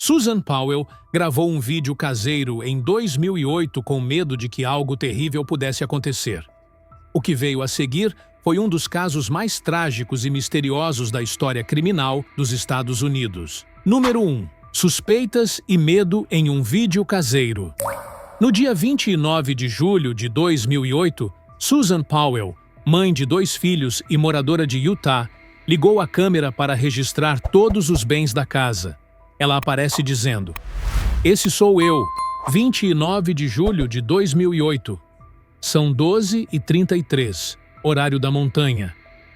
Susan Powell gravou um vídeo caseiro em 2008 com medo de que algo terrível pudesse acontecer. O que veio a seguir foi um dos casos mais trágicos e misteriosos da história criminal dos Estados Unidos. Número 1. Suspeitas e medo em um vídeo caseiro. No dia 29 de julho de 2008, Susan Powell, mãe de 2 filhos e moradora de Utah, ligou a câmera para registrar todos os bens da casa. Ela aparece dizendo: "Esse sou eu, 29 de julho de 2008. São 12h33, horário da montanha.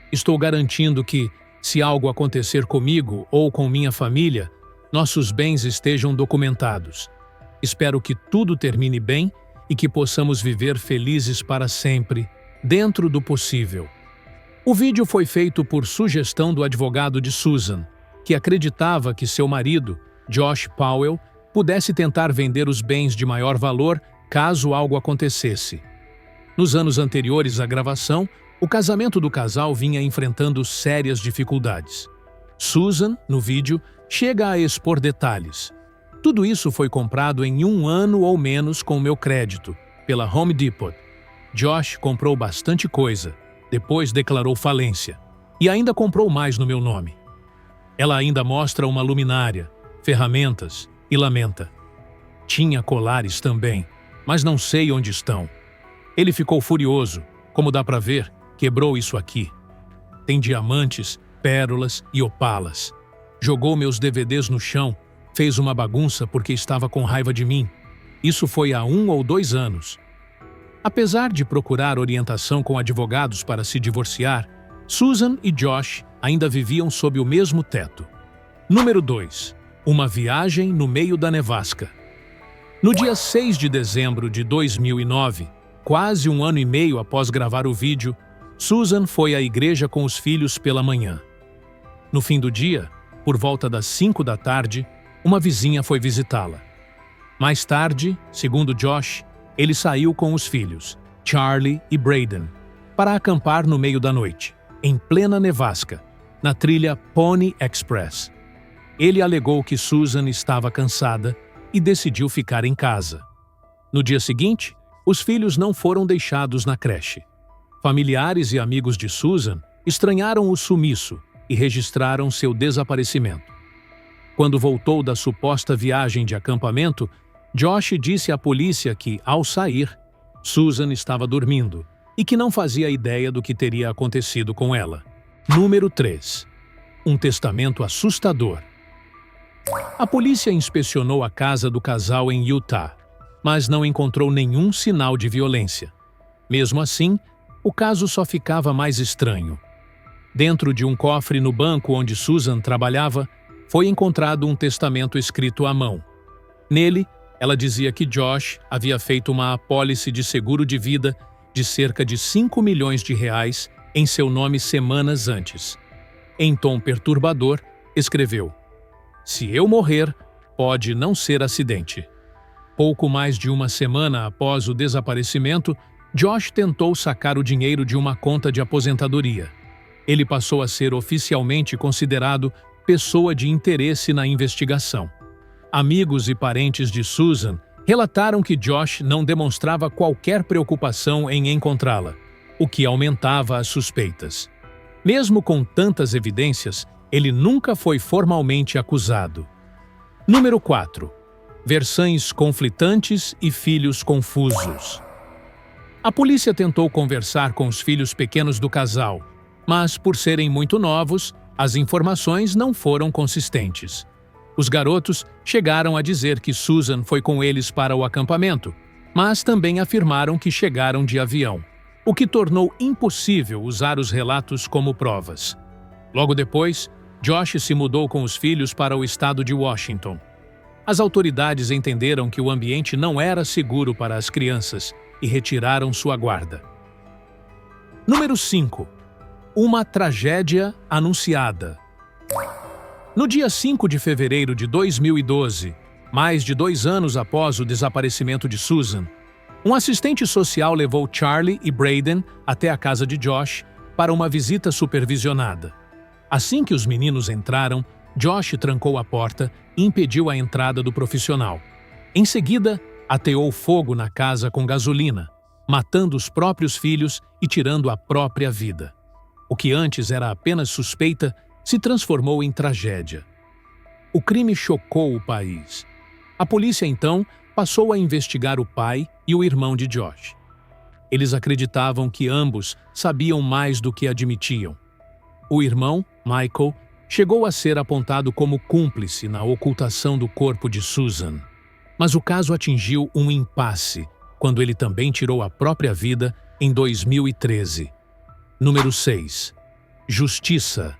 Estou garantindo que, se algo acontecer comigo ou com minha família, nossos bens estejam documentados. Espero que tudo termine bem e que possamos viver felizes para sempre, dentro do possível." O vídeo foi feito por sugestão do advogado de Susan, que acreditava que seu marido, Josh Powell, pudesse tentar vender os bens de maior valor caso algo acontecesse. Nos anos anteriores à gravação, o casamento do casal vinha enfrentando sérias dificuldades. Susan, no vídeo, chega a expor detalhes. "Tudo isso foi comprado em 1 ano ou menos com meu crédito, pela Home Depot. Josh comprou bastante coisa, depois declarou falência, e ainda comprou mais no meu nome." Ela ainda mostra uma luminária, ferramentas e lamenta: "Tinha colares também, mas não sei onde estão. Ele ficou furioso, como dá para ver, quebrou isso aqui. Tem diamantes, pérolas e opalas. Jogou meus DVDs no chão, fez uma bagunça porque estava com raiva de mim. Isso foi há 1 ou 2 anos." Apesar de procurar orientação com advogados para se divorciar, Susan e Josh ainda viviam sob o mesmo teto. Número 2. Uma viagem no meio da nevasca. No dia 6 de dezembro de 2009, quase 1 ano e meio após gravar o vídeo, Susan foi à igreja com os filhos pela manhã. No fim do dia, por volta das 5 da tarde, uma vizinha foi visitá-la. Mais tarde, segundo Josh, ele saiu com os filhos, Charlie e Braden, para acampar no meio da noite, em plena nevasca, na trilha Pony Express. Ele alegou que Susan estava cansada e decidiu ficar em casa. No dia seguinte, os filhos não foram deixados na creche. Familiares e amigos de Susan estranharam o sumiço e registraram seu desaparecimento. Quando voltou da suposta viagem de acampamento, Josh disse à polícia que, ao sair, Susan estava dormindo e que não fazia ideia do que teria acontecido com ela. Número 3. Um testamento assustador. A polícia inspecionou a casa do casal em Utah, mas não encontrou nenhum sinal de violência. Mesmo assim, o caso só ficava mais estranho. Dentro de um cofre no banco onde Susan trabalhava, foi encontrado um testamento escrito à mão. Nele, ela dizia que Josh havia feito uma apólice de seguro de vida de cerca de R$5 milhões em seu nome semanas antes. Em tom perturbador, escreveu: "Se eu morrer, pode não ser acidente." Pouco mais de 1 semana após o desaparecimento, Josh tentou sacar o dinheiro de uma conta de aposentadoria. Ele passou a ser oficialmente considerado pessoa de interesse na investigação. Amigos e parentes de Susan relataram que Josh não demonstrava qualquer preocupação em encontrá-la, o que aumentava as suspeitas. Mesmo com tantas evidências, ele nunca foi formalmente acusado. Número 4. Versões conflitantes e filhos confusos. A polícia tentou conversar com os filhos pequenos do casal, mas, por serem muito novos, as informações não foram consistentes. Os garotos chegaram a dizer que Susan foi com eles para o acampamento, mas também afirmaram que chegaram de avião, o que tornou impossível usar os relatos como provas. Logo depois, Josh se mudou com os filhos para o estado de Washington. As autoridades entenderam que o ambiente não era seguro para as crianças e retiraram sua guarda. Número 5. Uma tragédia anunciada. No dia 5 de fevereiro de 2012, mais de 2 anos após o desaparecimento de Susan, um assistente social levou Charlie e Braden até a casa de Josh para uma visita supervisionada. Assim que os meninos entraram, Josh trancou a porta e impediu a entrada do profissional. Em seguida, ateou fogo na casa com gasolina, matando os próprios filhos e tirando a própria vida. O que antes era apenas suspeita se transformou em tragédia. O crime chocou o país. A polícia, então, passou a investigar o pai e o irmão de Josh. Eles acreditavam que ambos sabiam mais do que admitiam. O irmão, Michael, chegou a ser apontado como cúmplice na ocultação do corpo de Susan. Mas o caso atingiu um impasse quando ele também tirou a própria vida em 2013. Número 6. Justiça.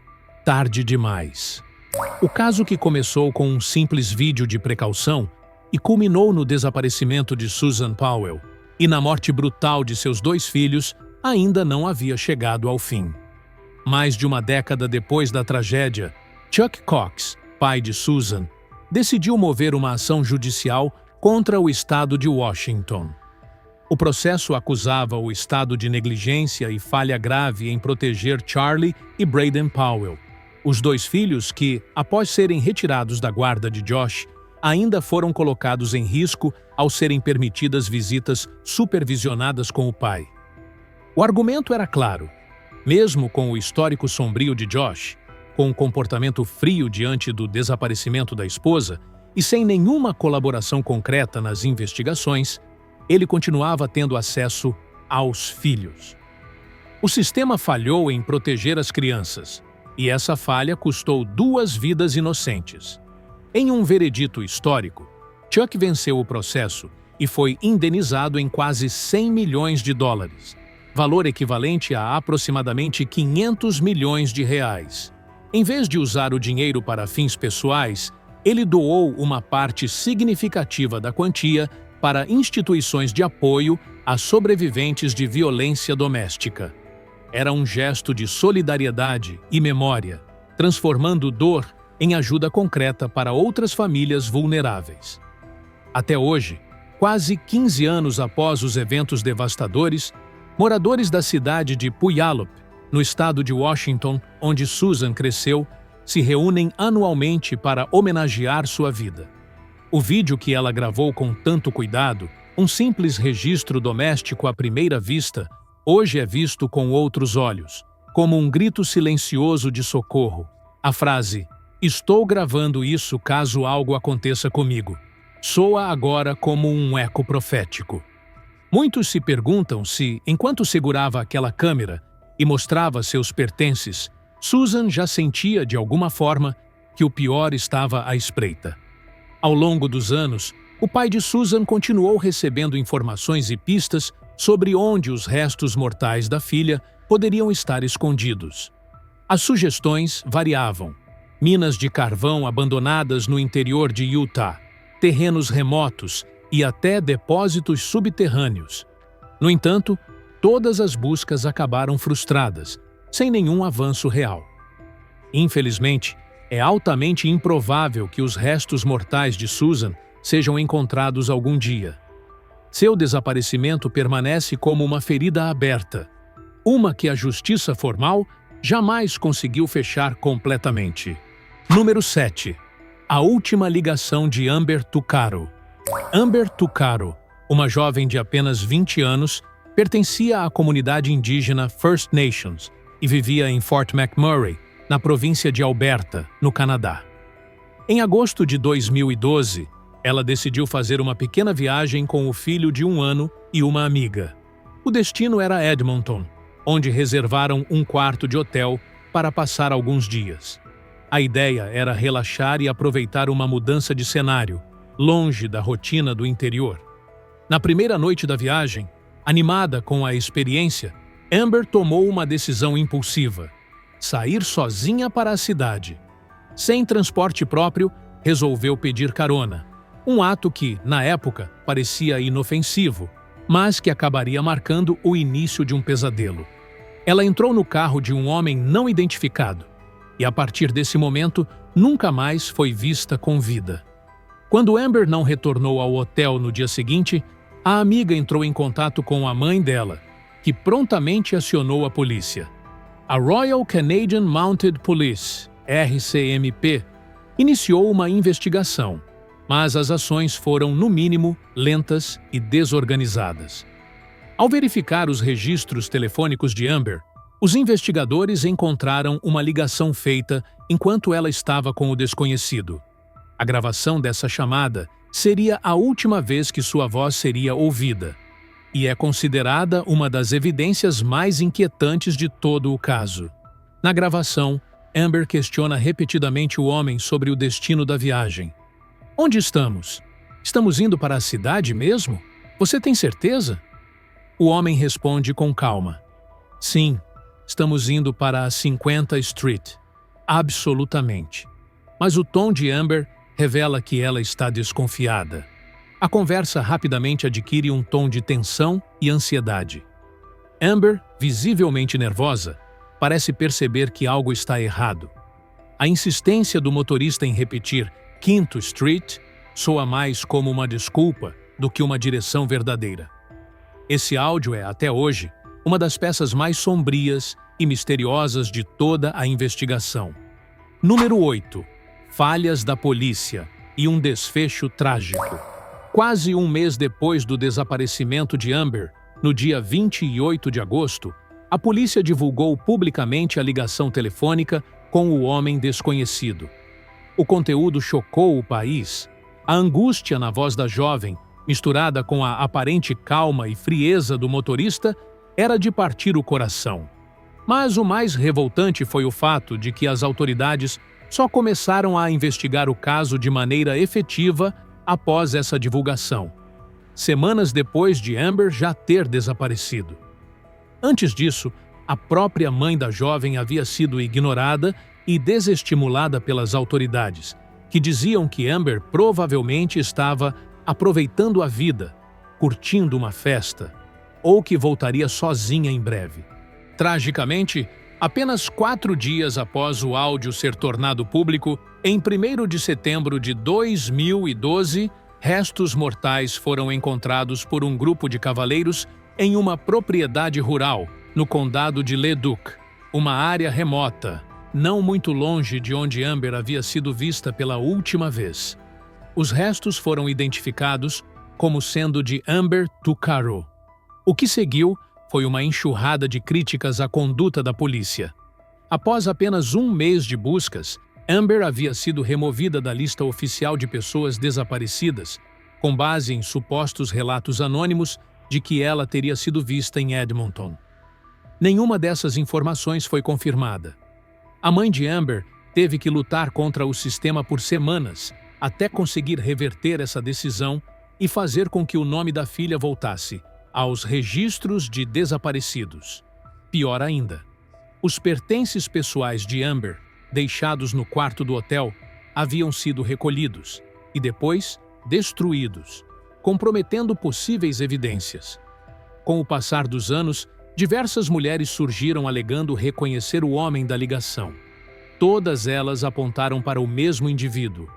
Tarde demais. O caso, que começou com um simples vídeo de precaução e culminou no desaparecimento de Susan Powell e na morte brutal de seus 2 filhos, ainda não havia chegado ao fim. Mais de uma década depois da tragédia, Chuck Cox, pai de Susan, decidiu mover uma ação judicial contra o estado de Washington. O processo acusava o estado de negligência e falha grave em proteger Charlie e Braden Powell, os 2 filhos que, após serem retirados da guarda de Josh, ainda foram colocados em risco ao serem permitidas visitas supervisionadas com o pai. O argumento era claro. Mesmo com o histórico sombrio de Josh, com um comportamento frio diante do desaparecimento da esposa e sem nenhuma colaboração concreta nas investigações, ele continuava tendo acesso aos filhos. O sistema falhou em proteger as crianças, e essa falha custou 2 vidas inocentes. Em um veredito histórico, Chuck venceu o processo e foi indenizado em quase 100 milhões de dólares, valor equivalente a aproximadamente 500 milhões de reais. Em vez de usar o dinheiro para fins pessoais, ele doou uma parte significativa da quantia para instituições de apoio a sobreviventes de violência doméstica. Era um gesto de solidariedade e memória, transformando dor em ajuda concreta para outras famílias vulneráveis. Até hoje, quase 15 anos após os eventos devastadores, moradores da cidade de Puyallup, no estado de Washington, onde Susan cresceu, se reúnem anualmente para homenagear sua vida. O vídeo que ela gravou com tanto cuidado, um simples registro doméstico à primeira vista, hoje é visto com outros olhos, como um grito silencioso de socorro. A frase, "Estou gravando isso caso algo aconteça comigo", soa agora como um eco profético. Muitos se perguntam se, enquanto segurava aquela câmera e mostrava seus pertences, Susan já sentia, de alguma forma, que o pior estava à espreita. Ao longo dos anos, o pai de Susan continuou recebendo informações e pistas sobre onde os restos mortais da filha poderiam estar escondidos. As sugestões variavam: minas de carvão abandonadas no interior de Utah, terrenos remotos e até depósitos subterrâneos. No entanto, todas as buscas acabaram frustradas, sem nenhum avanço real. Infelizmente, é altamente improvável que os restos mortais de Susan sejam encontrados algum dia. Seu desaparecimento permanece como uma ferida aberta, uma que a justiça formal jamais conseguiu fechar completamente. Número 7. A última ligação de Amber Tuccaro. Amber Tuccaro, uma jovem de apenas 20 anos, pertencia à comunidade indígena First Nations e vivia em Fort McMurray, na província de Alberta, no Canadá. Em agosto de 2012, ela decidiu fazer uma pequena viagem com o filho de 1 ano e uma amiga. O destino era Edmonton, onde reservaram um quarto de hotel para passar alguns dias. A ideia era relaxar e aproveitar uma mudança de cenário, longe da rotina do interior. Na primeira noite da viagem, animada com a experiência, Amber tomou uma decisão impulsiva: sair sozinha para a cidade. Sem transporte próprio, resolveu pedir carona, um ato que, na época, parecia inofensivo, mas que acabaria marcando o início de um pesadelo. Ela entrou no carro de um homem não identificado e, a partir desse momento, nunca mais foi vista com vida. Quando Amber não retornou ao hotel no dia seguinte, a amiga entrou em contato com a mãe dela, que prontamente acionou a polícia. A Royal Canadian Mounted Police, RCMP, iniciou uma investigação, mas as ações foram, no mínimo, lentas e desorganizadas. Ao verificar os registros telefônicos de Amber, os investigadores encontraram uma ligação feita enquanto ela estava com o desconhecido. A gravação dessa chamada seria a última vez que sua voz seria ouvida, e é considerada uma das evidências mais inquietantes de todo o caso. Na gravação, Amber questiona repetidamente o homem sobre o destino da viagem. Onde estamos? Estamos indo para a cidade mesmo? Você tem certeza? O homem responde com calma. Sim, estamos indo para a 50th Street. Absolutamente. Mas o tom de Amber revela que ela está desconfiada. A conversa rapidamente adquire um tom de tensão e ansiedade. Amber, visivelmente nervosa, parece perceber que algo está errado. A insistência do motorista em repetir 5th Street soa mais como uma desculpa do que uma direção verdadeira. Esse áudio é, até hoje, uma das peças mais sombrias e misteriosas de toda a investigação. Número 8. Falhas da polícia e um desfecho trágico. Quase um mês depois do desaparecimento de Amber, no dia 28 de agosto, a polícia divulgou publicamente a ligação telefônica com o homem desconhecido. O conteúdo chocou o país. A angústia na voz da jovem, misturada com a aparente calma e frieza do motorista, era de partir o coração. Mas o mais revoltante foi o fato de que as autoridades só começaram a investigar o caso de maneira efetiva após essa divulgação, semanas depois de Amber já ter desaparecido. Antes disso, a própria mãe da jovem havia sido ignorada e desestimulada pelas autoridades, que diziam que Amber provavelmente estava aproveitando a vida, curtindo uma festa, ou que voltaria sozinha em breve. Tragicamente, apenas 4 dias após o áudio ser tornado público, em 1º de setembro de 2012, restos mortais foram encontrados por um grupo de cavaleiros em uma propriedade rural, no condado de Leduc, uma área remota, não muito longe de onde Amber havia sido vista pela última vez. Os restos foram identificados como sendo de Amber Tucaro. O que seguiu foi uma enxurrada de críticas à conduta da polícia. Após apenas um mês de buscas, Amber havia sido removida da lista oficial de pessoas desaparecidas, com base em supostos relatos anônimos de que ela teria sido vista em Edmonton. Nenhuma dessas informações foi confirmada. A mãe de Amber teve que lutar contra o sistema por semanas até conseguir reverter essa decisão e fazer com que o nome da filha voltasse aos registros de desaparecidos. Pior ainda, os pertences pessoais de Amber, deixados no quarto do hotel, haviam sido recolhidos e depois destruídos, comprometendo possíveis evidências. Com o passar dos anos, diversas mulheres surgiram alegando reconhecer o homem da ligação. Todas elas apontaram para o mesmo indivíduo.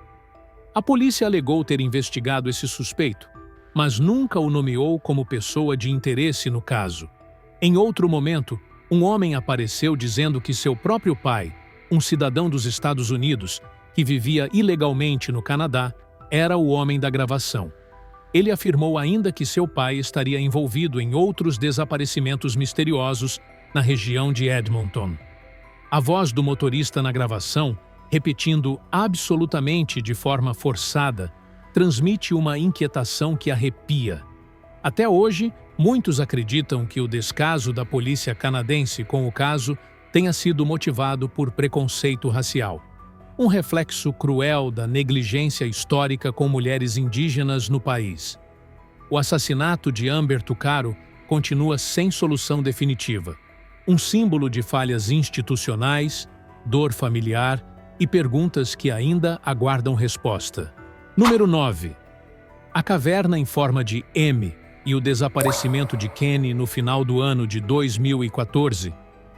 A polícia alegou ter investigado esse suspeito, mas nunca o nomeou como pessoa de interesse no caso. Em outro momento, um homem apareceu dizendo que seu próprio pai, um cidadão dos Estados Unidos, que vivia ilegalmente no Canadá, era o homem da gravação. Ele afirmou ainda que seu pai estaria envolvido em outros desaparecimentos misteriosos na região de Edmonton. A voz do motorista na gravação, repetindo absolutamente de forma forçada, transmite uma inquietação que arrepia. Até hoje, muitos acreditam que o descaso da polícia canadense com o caso tenha sido motivado por preconceito racial, um reflexo cruel da negligência histórica com mulheres indígenas no país. O assassinato de Amber Tucaro continua sem solução definitiva, um símbolo de falhas institucionais, dor familiar e perguntas que ainda aguardam resposta. Número 9. A caverna em forma de M e o desaparecimento de Kenny no final do ano de 2014.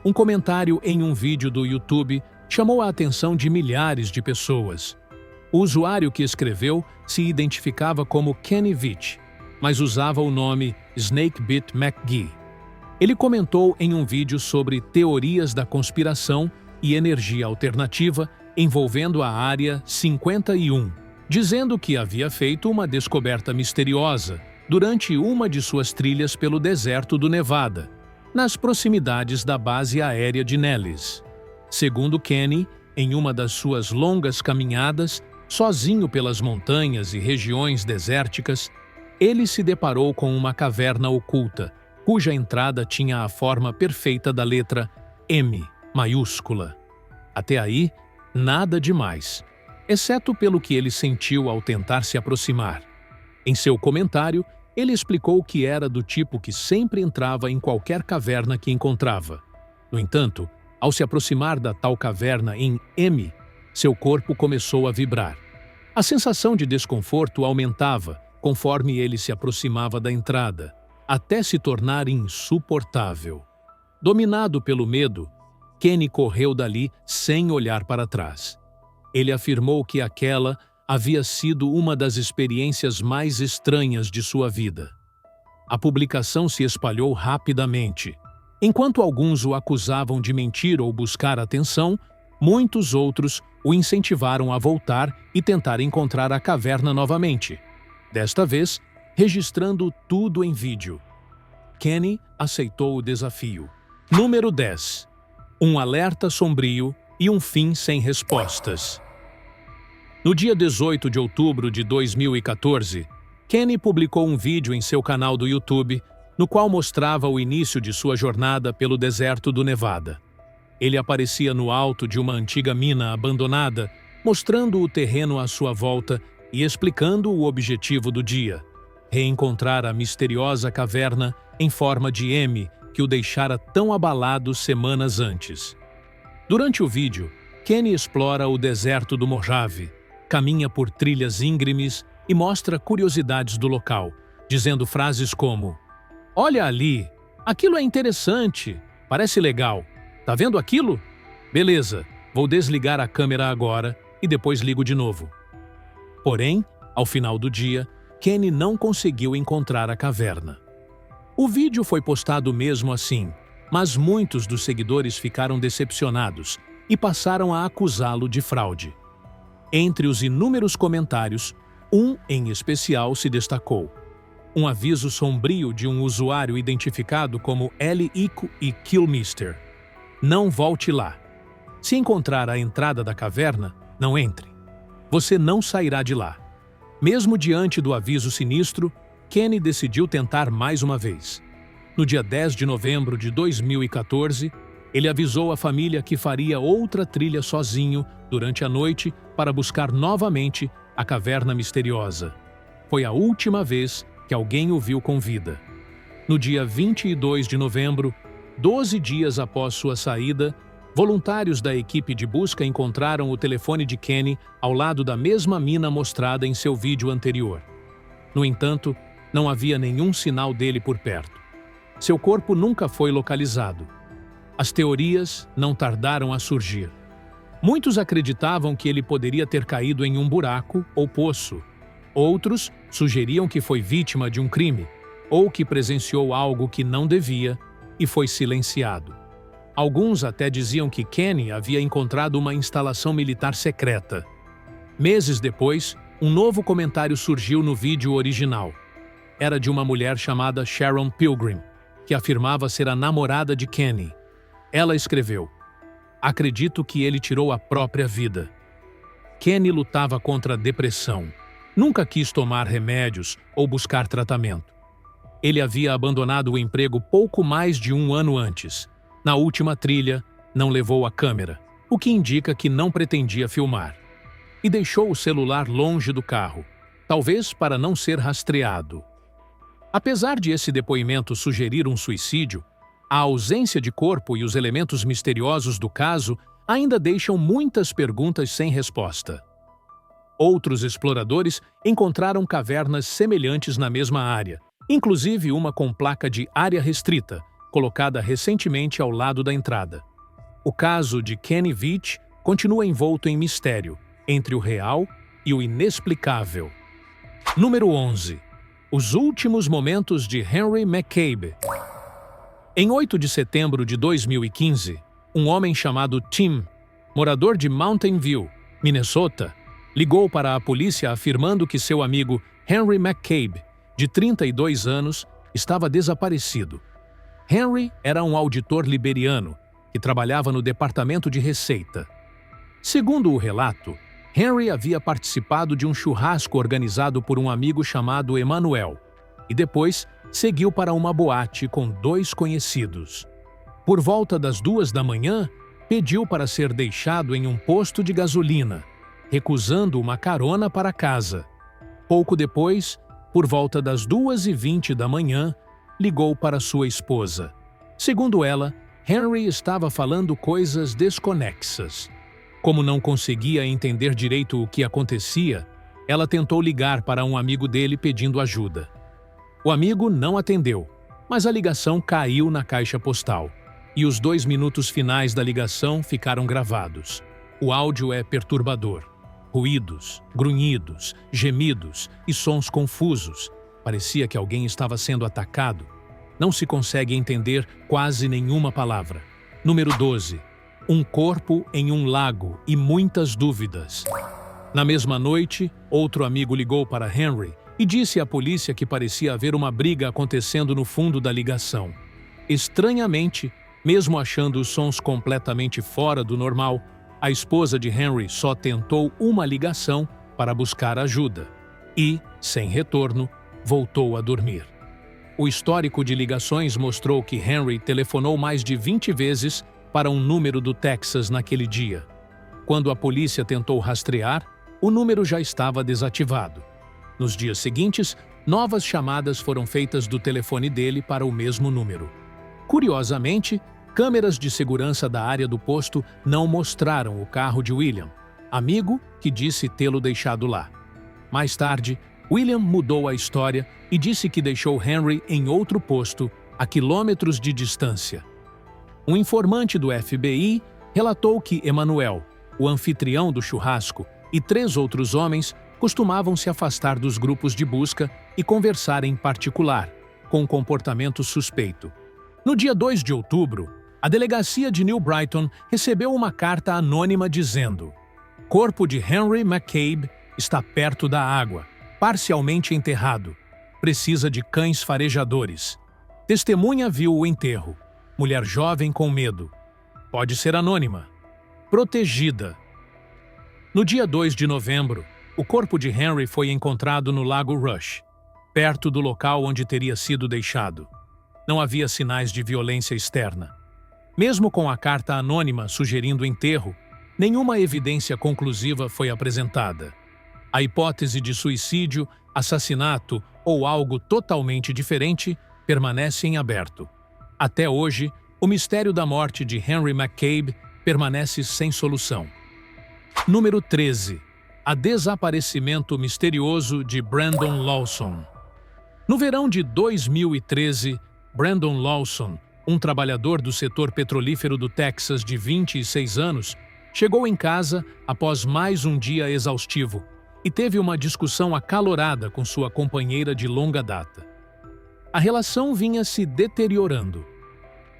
Um comentário em um vídeo do YouTube chamou a atenção de milhares de pessoas. O usuário que escreveu se identificava como Kenny Vitch, mas usava o nome Snakebit McGee. Ele comentou em um vídeo sobre teorias da conspiração e energia alternativa envolvendo a Área 51, dizendo que havia feito uma descoberta misteriosa durante uma de suas trilhas pelo deserto do Nevada, nas proximidades da base aérea de Nellis. Segundo Kenny, em uma das suas longas caminhadas, sozinho pelas montanhas e regiões desérticas, ele se deparou com uma caverna oculta, cuja entrada tinha a forma perfeita da letra M maiúscula. Até aí, nada demais, exceto pelo que ele sentiu ao tentar se aproximar. Em seu comentário, ele explicou que era do tipo que sempre entrava em qualquer caverna que encontrava. No entanto, ao se aproximar da tal caverna em M, seu corpo começou a vibrar. A sensação de desconforto aumentava conforme ele se aproximava da entrada, até se tornar insuportável. Dominado pelo medo, Kenny correu dali sem olhar para trás. Ele afirmou que aquela havia sido uma das experiências mais estranhas de sua vida. A publicação se espalhou rapidamente. Enquanto alguns o acusavam de mentir ou buscar atenção, muitos outros o incentivaram a voltar e tentar encontrar a caverna novamente. Desta vez, registrando tudo em vídeo. Kenny aceitou o desafio. Número 10. Um alerta sombrio e um fim sem respostas. No dia 18 de outubro de 2014, Kenny publicou um vídeo em seu canal do YouTube, no qual mostrava o início de sua jornada pelo deserto do Nevada. Ele aparecia no alto de uma antiga mina abandonada, mostrando o terreno à sua volta e explicando o objetivo do dia: reencontrar a misteriosa caverna em forma de M que o deixara tão abalado semanas antes. Durante o vídeo, Kenny explora o deserto do Mojave, caminha por trilhas íngremes e mostra curiosidades do local, dizendo frases como: "Olha ali, aquilo é interessante, parece legal. Tá vendo aquilo? Beleza, vou desligar a câmera agora e depois ligo de novo." Porém, ao final do dia, Kenny não conseguiu encontrar a caverna. O vídeo foi postado mesmo assim, mas muitos dos seguidores ficaram decepcionados e passaram a acusá-lo de fraude. Entre os inúmeros comentários, um em especial se destacou. Um aviso sombrio de um usuário identificado como L. Ico e Killmister. Não volte lá. Se encontrar a entrada da caverna, não entre. Você não sairá de lá. Mesmo diante do aviso sinistro, Kenny decidiu tentar mais uma vez. No dia 10 de novembro de 2014, ele avisou a família que faria outra trilha sozinho durante a noite para buscar novamente a caverna misteriosa. Foi a última vez que alguém o viu com vida. No dia 22 de novembro, 12 dias após sua saída, voluntários da equipe de busca encontraram o telefone de Kenny ao lado da mesma mina mostrada em seu vídeo anterior. No entanto, não havia nenhum sinal dele por perto. Seu corpo nunca foi localizado. As teorias não tardaram a surgir. Muitos acreditavam que ele poderia ter caído em um buraco ou poço. Outros sugeriam que foi vítima de um crime, ou que presenciou algo que não devia e foi silenciado. Alguns até diziam que Kenny havia encontrado uma instalação militar secreta. Meses depois, um novo comentário surgiu no vídeo original. Era de uma mulher chamada Sharon Pilgrim, que afirmava ser a namorada de Kenny. Ela escreveu: "Acredito que ele tirou a própria vida." Kenny lutava contra a depressão. Nunca quis tomar remédios ou buscar tratamento. Ele havia abandonado o emprego pouco mais de um ano antes. Na última trilha, não levou a câmera, o que indica que não pretendia filmar. E deixou o celular longe do carro, talvez para não ser rastreado. Apesar de esse depoimento sugerir um suicídio, a ausência de corpo e os elementos misteriosos do caso ainda deixam muitas perguntas sem resposta. Outros exploradores encontraram cavernas semelhantes na mesma área, inclusive uma com placa de área restrita, colocada recentemente ao lado da entrada. O caso de Kenny Veach continua envolto em mistério, entre o real e o inexplicável. Número 11. Os últimos momentos de Henry McCabe. Em 8 de setembro de 2015, um homem chamado Tim morador de Mountain View, Minnesota, ligou para a polícia afirmando que seu amigo Henry McCabe, de 32 anos, estava desaparecido. Henry era um auditor liberiano que trabalhava no Departamento de Receita. Segundo o relato, Henry havia participado de um churrasco organizado por um amigo chamado Emmanuel e depois seguiu para uma boate com 2 conhecidos. Por volta das 2 da manhã, pediu para ser deixado em um posto de gasolina, recusando uma carona para casa. Pouco depois, por volta das 2h20 da manhã, ligou para sua esposa. Segundo ela, Henry estava falando coisas desconexas. Como não conseguia entender direito o que acontecia, ela tentou ligar para um amigo dele pedindo ajuda. O amigo não atendeu, mas a ligação caiu na caixa postal, e os 2 minutos finais da ligação ficaram gravados. O áudio é perturbador. Ruídos, grunhidos, gemidos e sons confusos. Parecia que alguém estava sendo atacado. Não se consegue entender quase nenhuma palavra. Número 12. Um corpo em um lago e muitas dúvidas. Na mesma noite, outro amigo ligou para Henry e disse à polícia que parecia haver uma briga acontecendo no fundo da ligação. Estranhamente, mesmo achando os sons completamente fora do normal, a esposa de Henry só tentou uma ligação para buscar ajuda e, sem retorno, voltou a dormir. O histórico de ligações mostrou que Henry telefonou mais de 20 vezes para um número do Texas naquele dia. Quando a polícia tentou rastrear, o número já estava desativado. Nos dias seguintes, novas chamadas foram feitas do telefone dele para o mesmo número. Curiosamente, câmeras de segurança da área do posto não mostraram o carro de William, amigo que disse tê-lo deixado lá. Mais tarde, William mudou a história e disse que deixou Henry em outro posto, a quilômetros de distância. Um informante do FBI relatou que Emmanuel, o anfitrião do churrasco, e 3 outros homens costumavam se afastar dos grupos de busca e conversar em particular, com um comportamento suspeito. No dia 2 de outubro, a delegacia de New Brighton recebeu uma carta anônima dizendo: corpo de Henry McCabe está perto da água, parcialmente enterrado. Precisa de cães farejadores. Testemunha viu o enterro. Mulher jovem com medo. Pode ser anônima. Protegida. No dia 2 de novembro, o corpo de Henry foi encontrado no Lago Rush, perto do local onde teria sido deixado. Não havia sinais de violência externa. Mesmo com a carta anônima sugerindo o enterro, nenhuma evidência conclusiva foi apresentada. A hipótese de suicídio, assassinato ou algo totalmente diferente permanece em aberto. Até hoje, o mistério da morte de Henry McCabe permanece sem solução. Número 13. A desaparecimento misterioso de Brandon Lawson. No verão de 2013, Brandon Lawson, um trabalhador do setor petrolífero do Texas de 26 anos, chegou em casa após mais um dia exaustivo e teve uma discussão acalorada com sua companheira de longa data. A relação vinha se deteriorando.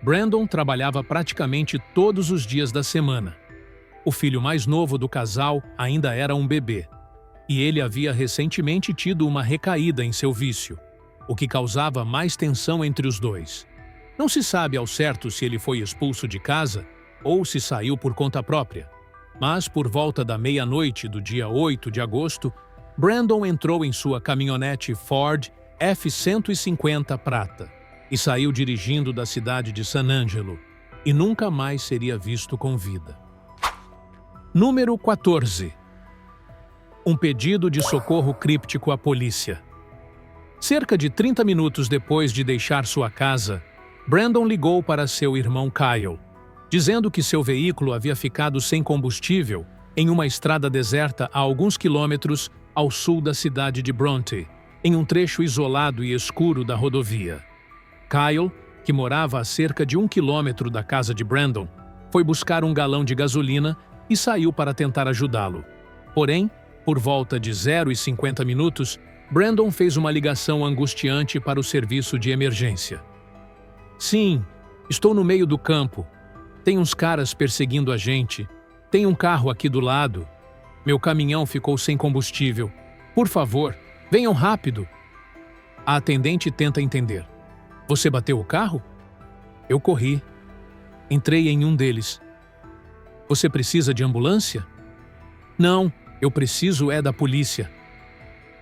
Brandon trabalhava praticamente todos os dias da semana. O filho mais novo do casal ainda era um bebê, e ele havia recentemente tido uma recaída em seu vício, o que causava mais tensão entre os dois. Não se sabe ao certo se ele foi expulso de casa ou se saiu por conta própria, mas por volta da meia-noite do dia 8 de agosto, Brandon entrou em sua caminhonete Ford F-150 prata e saiu dirigindo da cidade de San Angelo, e nunca mais seria visto com vida. Número 14. Um pedido de socorro críptico à polícia. Cerca de 30 minutos depois de deixar sua casa, Brandon ligou para seu irmão Kyle, dizendo que seu veículo havia ficado sem combustível em uma estrada deserta a alguns quilômetros ao sul da cidade de Bronte, em um trecho isolado e escuro da rodovia. Kyle, que morava a cerca de 1 quilômetro da casa de Brandon, foi buscar um galão de gasolina e saiu para tentar ajudá-lo. Porém, por volta de 0h50 minutos, Brandon fez uma ligação angustiante para o serviço de emergência. Sim, estou no meio do campo. Tem uns caras perseguindo a gente. Tem um carro aqui do lado. Meu caminhão ficou sem combustível. Por favor, venham rápido. A atendente tenta entender. Você bateu o carro? Eu corri. Entrei em um deles. Você precisa de ambulância? Não, eu preciso é da polícia.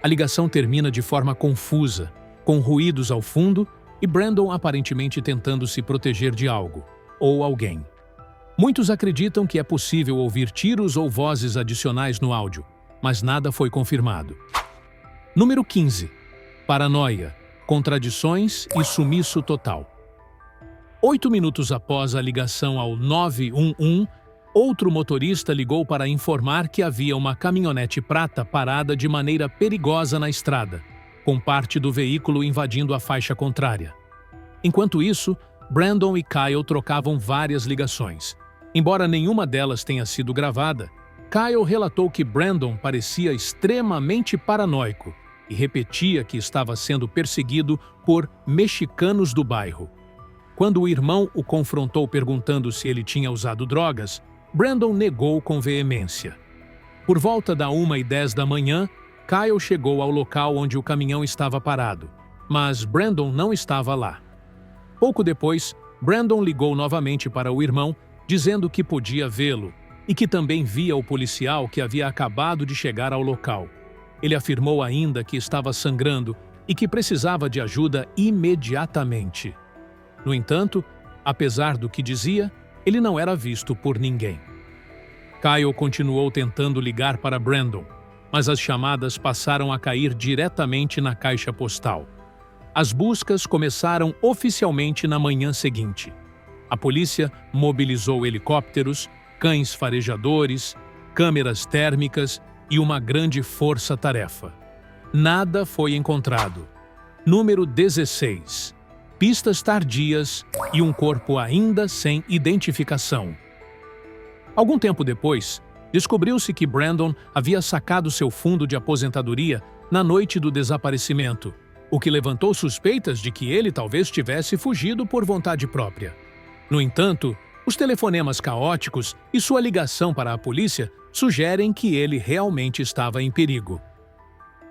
A ligação termina de forma confusa, com ruídos ao fundo e Brandon aparentemente tentando se proteger de algo, ou alguém. Muitos acreditam que é possível ouvir tiros ou vozes adicionais no áudio, mas nada foi confirmado. Número 15. Paranoia, contradições e sumiço total. 8 minutos após a ligação ao 911, outro motorista ligou para informar que havia uma caminhonete prata parada de maneira perigosa na estrada, com parte do veículo invadindo a faixa contrária. Enquanto isso, Brandon e Kyle trocavam várias ligações. Embora nenhuma delas tenha sido gravada, Kyle relatou que Brandon parecia extremamente paranoico e repetia que estava sendo perseguido por mexicanos do bairro. Quando o irmão o confrontou perguntando se ele tinha usado drogas, Brandon negou com veemência. Por volta da 1h10 da manhã, Kyle chegou ao local onde o caminhão estava parado, mas Brandon não estava lá. Pouco depois, Brandon ligou novamente para o irmão, dizendo que podia vê-lo e que também via o policial que havia acabado de chegar ao local. Ele afirmou ainda que estava sangrando e que precisava de ajuda imediatamente. No entanto, apesar do que dizia, ele não era visto por ninguém. Kyle continuou tentando ligar para Brandon, mas as chamadas passaram a cair diretamente na caixa postal. As buscas começaram oficialmente na manhã seguinte. A polícia mobilizou helicópteros, cães farejadores, câmeras térmicas e uma grande força-tarefa. Nada foi encontrado. Número 16. Pistas tardias e um corpo ainda sem identificação. Algum tempo depois, descobriu-se que Brandon havia sacado seu fundo de aposentadoria na noite do desaparecimento, o que levantou suspeitas de que ele talvez tivesse fugido por vontade própria. No entanto, os telefonemas caóticos e sua ligação para a polícia sugerem que ele realmente estava em perigo.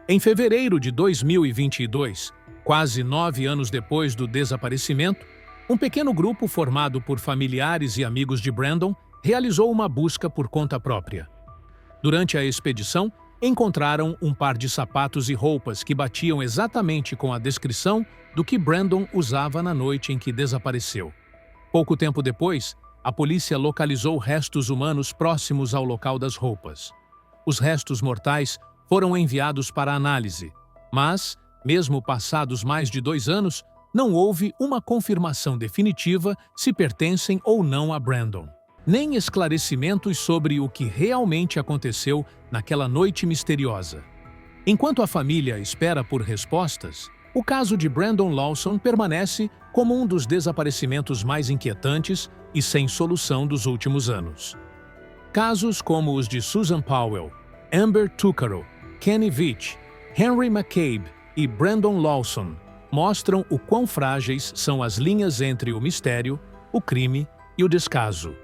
Em fevereiro de 2022, quase 9 anos depois do desaparecimento, um pequeno grupo formado por familiares e amigos de Brandon realizou uma busca por conta própria. Durante a expedição, encontraram um par de sapatos e roupas que batiam exatamente com a descrição do que Brandon usava na noite em que desapareceu. Pouco tempo depois, a polícia localizou restos humanos próximos ao local das roupas. Os restos mortais foram enviados para análise, mas, mesmo passados mais de 2 anos, não houve uma confirmação definitiva se pertencem ou não a Brandon, nem esclarecimentos sobre o que realmente aconteceu naquela noite misteriosa. Enquanto a família espera por respostas, o caso de Brandon Lawson permanece como um dos desaparecimentos mais inquietantes e sem solução dos últimos anos. Casos como os de Susan Powell, Amber Tuccaro, Kenny Veach, Henry McCabe e Brandon Lawson mostram o quão frágeis são as linhas entre o mistério, o crime e o descaso.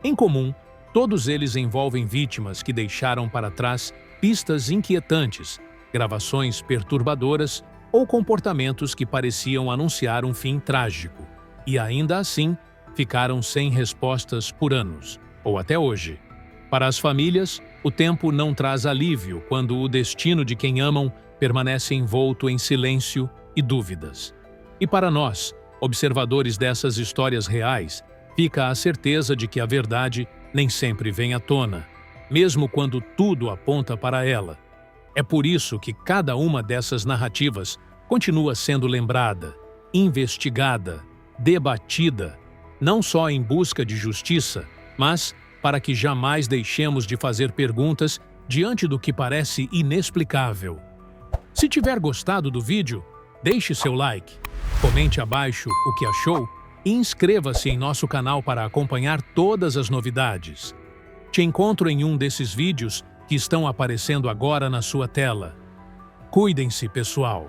Em comum, todos eles envolvem vítimas que deixaram para trás pistas inquietantes, gravações perturbadoras ou comportamentos que pareciam anunciar um fim trágico, e ainda assim ficaram sem respostas por anos, ou até hoje. Para as famílias, o tempo não traz alívio quando o destino de quem amam permanece envolto em silêncio e dúvidas. E para nós, observadores dessas histórias reais, fica a certeza de que a verdade nem sempre vem à tona, mesmo quando tudo aponta para ela. É por isso que cada uma dessas narrativas continua sendo lembrada, investigada, debatida, não só em busca de justiça, mas para que jamais deixemos de fazer perguntas diante do que parece inexplicável. Se tiver gostado do vídeo, deixe seu like, comente abaixo o que achou e inscreva-se em nosso canal para acompanhar todas as novidades. Te encontro em um desses vídeos que estão aparecendo agora na sua tela. Cuidem-se, pessoal!